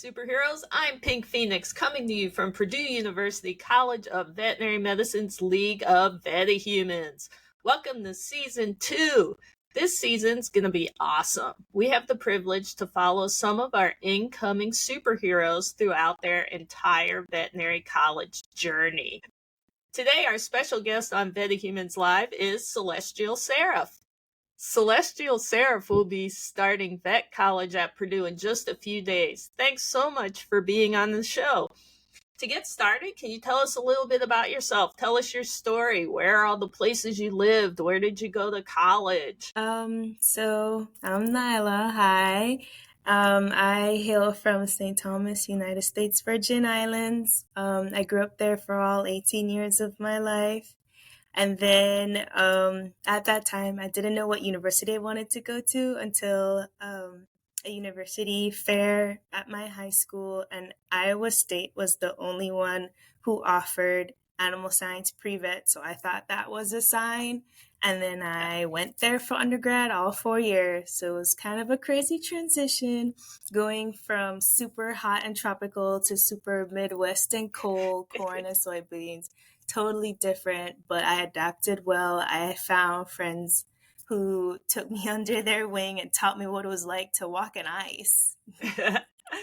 superheroes. I'm Pink Phoenix, coming to you from Purdue University College of Veterinary Medicine's League of Vetihumans. Welcome to Season 2. This season's going to be awesome. We have the privilege to follow some of our incoming superheroes throughout their entire veterinary college journey. Today, our special guest on Vetihumans Live is Celestial Seraph. Celestial Seraph will be starting vet college at Purdue in just a few days. Thanks so much for being on the show. To get started, can you tell us a little bit about yourself? Tell us your story. Where are all the places you lived? Where did you go to college? So I'm Nailah. Hi. I hail from St. Thomas, United States Virgin Islands. I grew up there for all 18 years of my life. And then at that time, I didn't know what university I wanted to go to until a university fair at my high school. And Iowa State was the only one who offered animal science pre-vet. So I thought that was a sign. And then I went there for undergrad all 4 years. So it was kind of a crazy transition going from super hot and tropical to super Midwest and cold, corn and soybeans. Totally different, but I adapted well. I found friends who took me under their wing and taught me what it was like to walk in ice.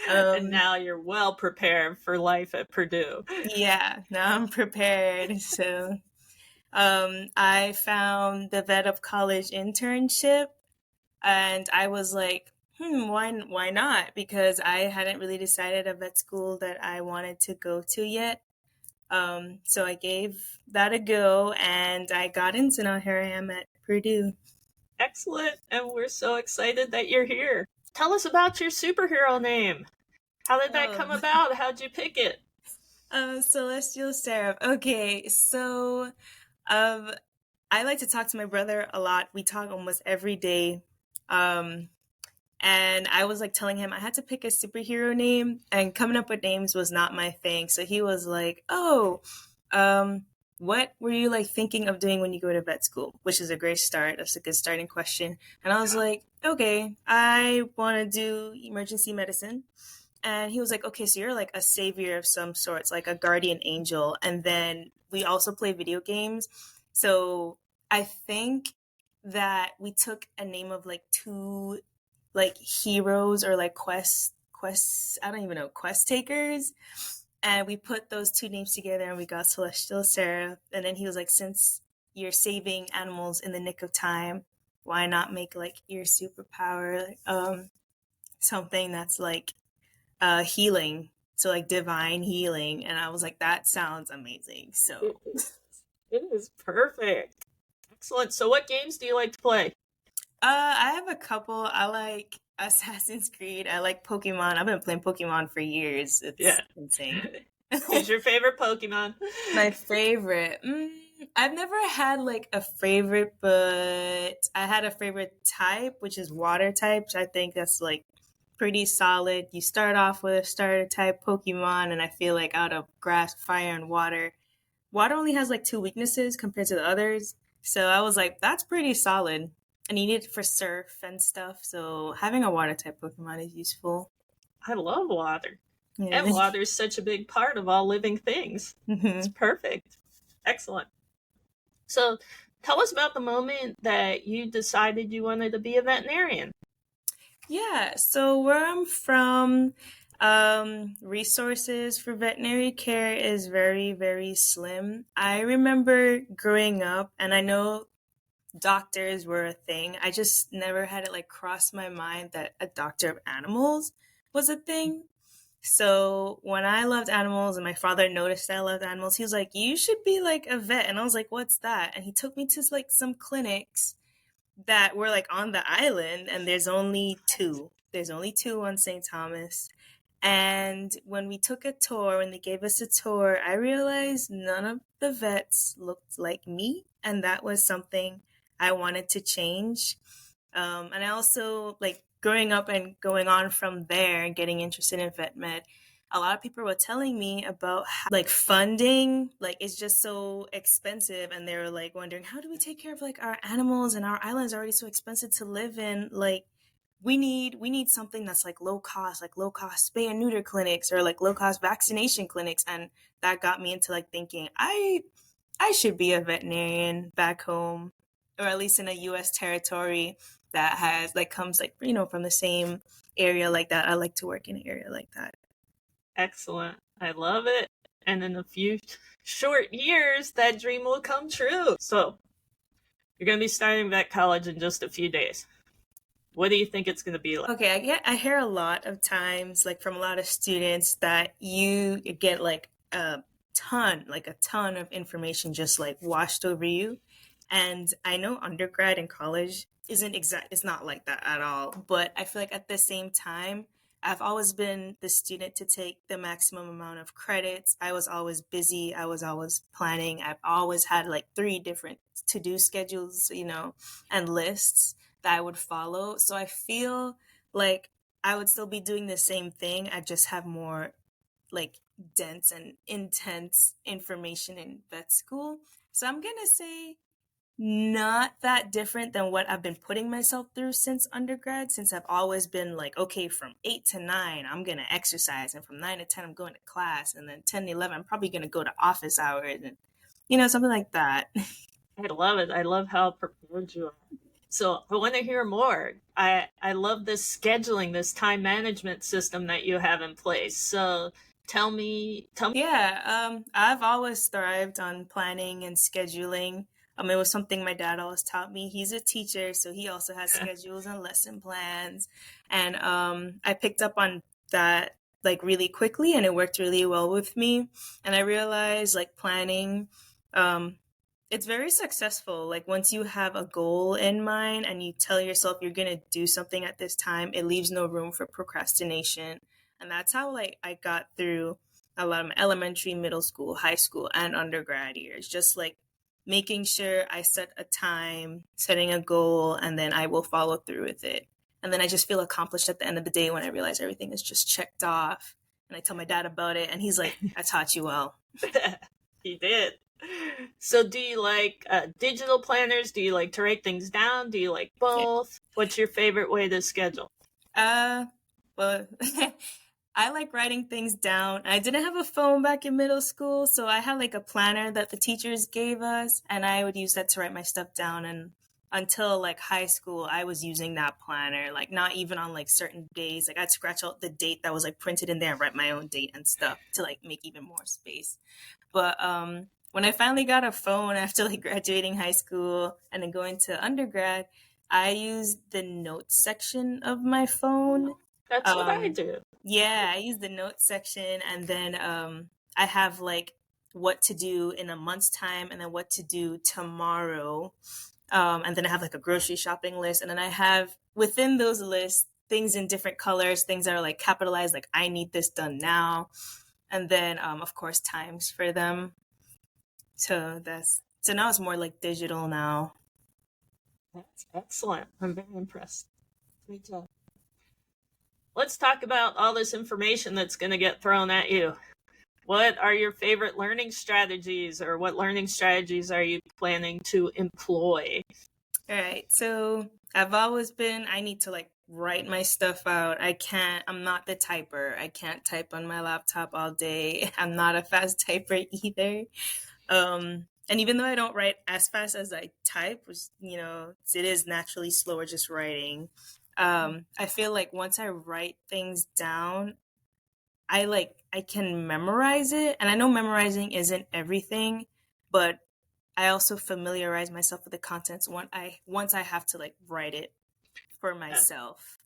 And now you're well prepared for life at Purdue. Yeah, now I'm prepared. So I found the Vet of College internship, and I was like, why not? Because I hadn't really decided a vet school that I wanted to go to yet. So I gave that a go and I got in, so now here I am at Purdue. Excellent, and we're so excited that you're here. Tell us about your superhero name. How did that come about? How'd you pick it? Celestial Seraph. Okay, so I like to talk to my brother a lot. We talk almost every day. And I was like telling him I had to pick a superhero name, and coming up with names was not my thing. So he was like, what were you like thinking of doing when you go to vet school? Which is a great start. That's a good starting question. And I was like, okay, I want to do emergency medicine. And he was like, okay, so you're like a savior of some sorts, like a guardian angel. And then we also play video games. So I think that we took a name of like two like heroes or like quest takers, and we put those two names together and we got Celestial Seraph. And then he was like, since you're saving animals in the nick of time, why not make like your superpower something that's like healing, so like divine healing. And I was like, that sounds amazing. So it is perfect. Excellent. So what games do you like to play? I have a couple. I like Assassin's Creed. I like Pokemon. I've been playing Pokemon for years. It's insane. Who's your favorite Pokemon? My favorite? I've never had like a favorite, but I had a favorite type, which is water types. I think that's like pretty solid. You start off with a starter type Pokemon, and I feel like out of grass, fire, and water only has like 2 weaknesses compared to the others. So I was like, that's pretty solid. And you need it for surf and stuff, so having a water type Pokemon is useful. I love water. Yeah. And water is such a big part of all living things. It's perfect. Excellent. So tell us about the moment that you decided you wanted to be a veterinarian. Yeah, so where I'm from, resources for veterinary care is very, very slim. I remember growing up, and I know doctors were a thing. I just never had it like cross my mind that a doctor of animals was a thing. So when I loved animals and my father noticed that I loved animals, he was like, you should be like a vet. And I was like, what's that? And he took me to like some clinics that were like on the island, and there's only 2. There's only 2 on St. Thomas. And when we took a tour, when they gave us a tour, I realized none of the vets looked like me. And that was something I wanted to change. And I also, like, growing up and going on from there and getting interested in vet med, a lot of people were telling me about how, like, funding, like, it's just so expensive. And they were like wondering, how do we take care of like our animals, and our island's already so expensive to live in? Like, we need something that's like low cost spay and neuter clinics, or like low cost vaccination clinics. And that got me into like thinking I should be a veterinarian back home, or at least in a US territory that has like comes like, from the same area like that. I like to work in an area like that. Excellent. I love it. And in a few short years, that dream will come true. So you're going to be starting vet college in just a few days. What do you think it's going to be like? Okay, I hear a lot of times, like from a lot of students, that you get like a ton of information just like washed over you. And I know undergrad and college it's not like that at all. But I feel like at the same time, I've always been the student to take the maximum amount of credits. I was always busy. I was always planning. I've always had like 3 different to-do schedules, and lists that I would follow. So I feel like I would still be doing the same thing. I just have more like dense and intense information in vet school. So I'm going to say not that different than what I've been putting myself through since undergrad, since I've always been like, okay, from 8 to 9, I'm going to exercise. And from 9 to 10, I'm going to class. And then 10 to 11, I'm probably going to go to office hours and, something like that. I love it. I love how prepared you are. So I want to hear more. I love this scheduling, this time management system that you have in place. So tell me. Yeah, I've always thrived on planning and scheduling. It was something my dad always taught me. He's a teacher, so he also has schedules and lesson plans. And I picked up on that like really quickly, and it worked really well with me. And I realized like planning, it's very successful. Like once you have a goal in mind and you tell yourself you're going to do something at this time, it leaves no room for procrastination. And that's how like I got through a lot of my elementary, middle school, high school, and undergrad years. Just like making sure I set a time, setting a goal, and then I will follow through with it. And then I just feel accomplished at the end of the day when I realize everything is just checked off. And I tell my dad about it, and he's like, I taught you well. He ded. So do you like digital planners? Do you like to write things down? Do you like both? What's your favorite way to schedule? Well, I like writing things down. I didn't have a phone back in middle school, so I had like a planner that the teachers gave us, and I would use that to write my stuff down. And until like high school, I was using that planner, like not even on like certain days. Like I'd scratch out the date that was like printed in there and write my own date and stuff to like make even more space. But when I finally got a phone after like graduating high school and then going to undergrad, I used the notes section of my phone. That's what I do. Yeah, I use the notes section, and then I have like what to do in a month's time, and then what to do tomorrow. And then I have like a grocery shopping list, and then I have within those lists things in different colors, things that are like capitalized, like I need this done now, and then of course times for them. So now it's more like digital now. That's excellent. I'm very impressed. Great job. Let's talk about all this information that's going to get thrown at you. What are your favorite learning strategies, or what learning strategies are you planning to employ? All right. So I've always been, I need to like write my stuff out. I'm not the typer. I can't type on my laptop all day. I'm not a fast typer either. And even though I don't write as fast as I type, which, it is naturally slower just writing. I feel like once I write things down, I can memorize it. And I know memorizing isn't everything, but I also familiarize myself with the contents once I have to like write it for myself.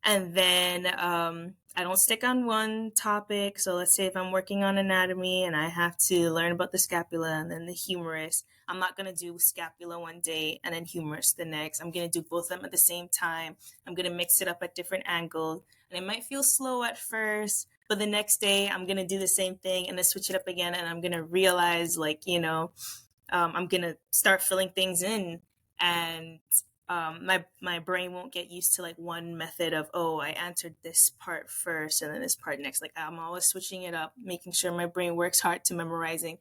And then I don't stick on one topic. So let's say if I'm working on anatomy and I have to learn about the scapula and then the humerus, I'm not going to do scapula one day and then humerus the next. I'm going to do both of them at the same time. I'm going to mix it up at different angles. And it might feel slow at first, but the next day I'm going to do the same thing and then switch it up again. And I'm going to realize I'm going to start filling things in, and my brain won't get used to like one method of, I answered this part first and then this part next. Like I'm always switching it up, making sure my brain works hard to memorizing,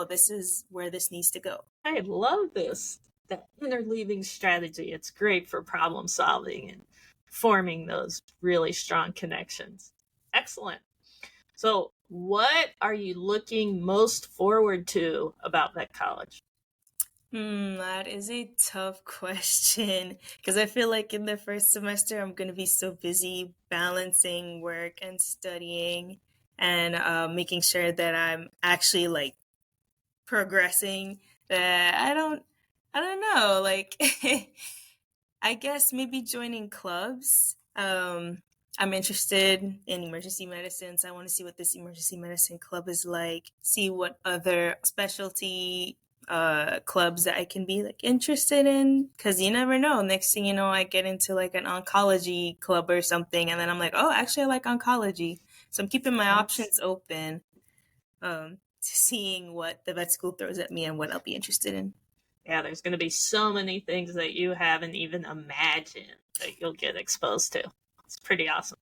this is where this needs to go. I love this, that interleaving strategy. It's great for problem solving and forming those really strong connections. Excellent. So what are you looking most forward to about vet college? That is a tough question because I feel like in the first semester I'm going to be so busy balancing work and studying and making sure that I'm actually like progressing that I don't know, like I guess maybe joining clubs. I'm interested in emergency medicine, so I want to see what this emergency medicine club is like, see what other specialty clubs that I can be like interested in, because you never know. Next thing you know, I get into like an oncology club or something, and then I'm like, oh, actually, I like oncology. So I'm keeping my options open, to seeing what the vet school throws at me and what I'll be interested in. Yeah, there's going to be so many things that you haven't even imagined that you'll get exposed to. It's pretty awesome.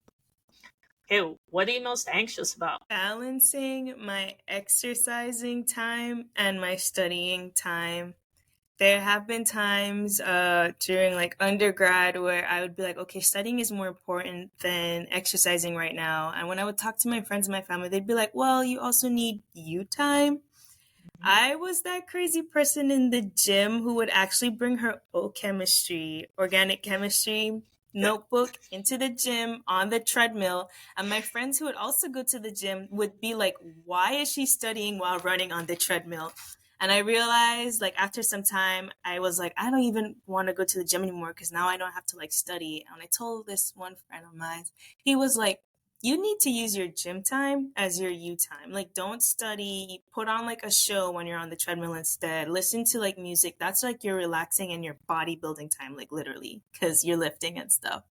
Okay, what are you most anxious about? Balancing my exercising time and my studying time. There have been times during like undergrad where I would be like, okay, studying is more important than exercising right now. And when I would talk to my friends and my family, they'd be like, well, you also need you time. I was that crazy person in the gym who would actually bring her organic chemistry notebook into the gym on the treadmill. And my friends who would also go to the gym would be like, why is she studying while running on the treadmill? And I realized like after some time, I was like, I don't even want to go to the gym anymore because now I don't have to like study. And I told this one friend of mine, he was like, you need to use your gym time as your you time. Like, don't study, put on like a show when you're on the treadmill instead. Listen to like music. That's like your relaxing and your bodybuilding time, like literally, because you're lifting and stuff.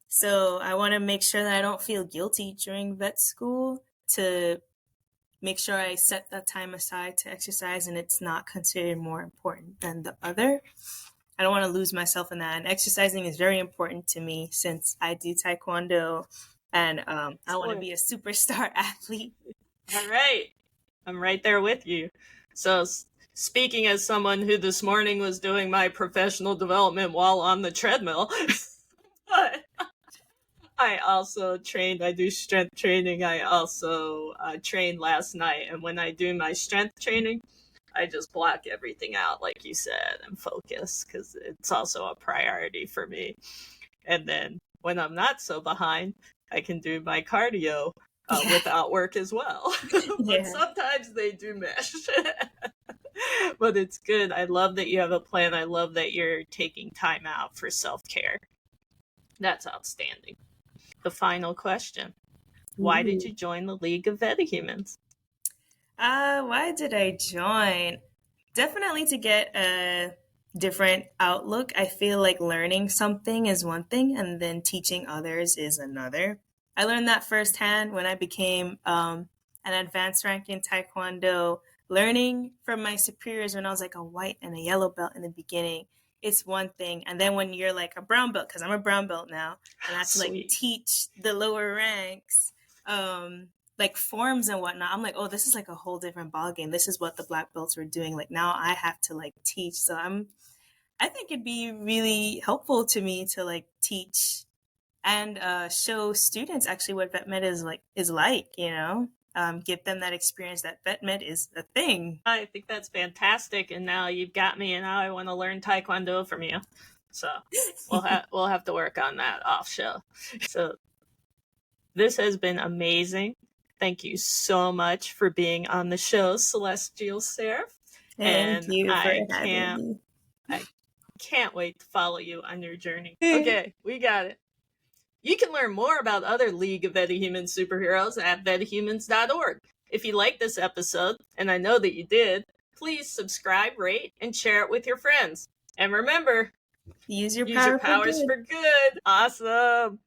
So I want to make sure that I don't feel guilty during vet school, to make sure I set that time aside to exercise and it's not considered more important than the other. I don't want to lose myself in that. And exercising is very important to me since I do taekwondo and I want to be a superstar athlete. All right. I'm right there with you. So, speaking as someone who this morning was doing my professional development while on the treadmill, but I also trained. I do strength training. I also trained last night. And when I do my strength training, I just block everything out, like you said, and focus because it's also a priority for me. And then when I'm not so behind, I can do my cardio without work as well. But sometimes they do mesh. But it's good. I love that you have a plan. I love that you're taking time out for self-care. That's outstanding. The final question. Why did you join the League of Vetihumans? Why did I join? Definitely to get a different outlook. I feel like learning something is one thing and then teaching others is another. I learned that firsthand when I became an advanced rank in Taekwondo. Learning from my superiors when I was like a white and a yellow belt in the beginning, it's one thing. And then when you're like a brown belt, because I'm a brown belt now, and I have to like teach the lower ranks, like forms and whatnot, I'm like, oh, this is like a whole different ballgame. This is what the black belts were doing. Like now I have to like teach. So I think it'd be really helpful to me to like teach and show students actually what vet med is like, you know, give them that experience that vet med is a thing. I think that's fantastic. And now you've got me and now I want to learn Taekwondo from you. So we'll have to work on that off show. So this has been amazing. Thank you so much for being on the show, Celestial Seraph. Thank you for having me. I can't wait to follow you on your journey. Okay, we got it. You can learn more about other League of Vetihuman superheroes at vetihumans.org. If you like this episode, and I know that you did, please subscribe, rate, and share it with your friends. And remember, use your powers for good. Awesome.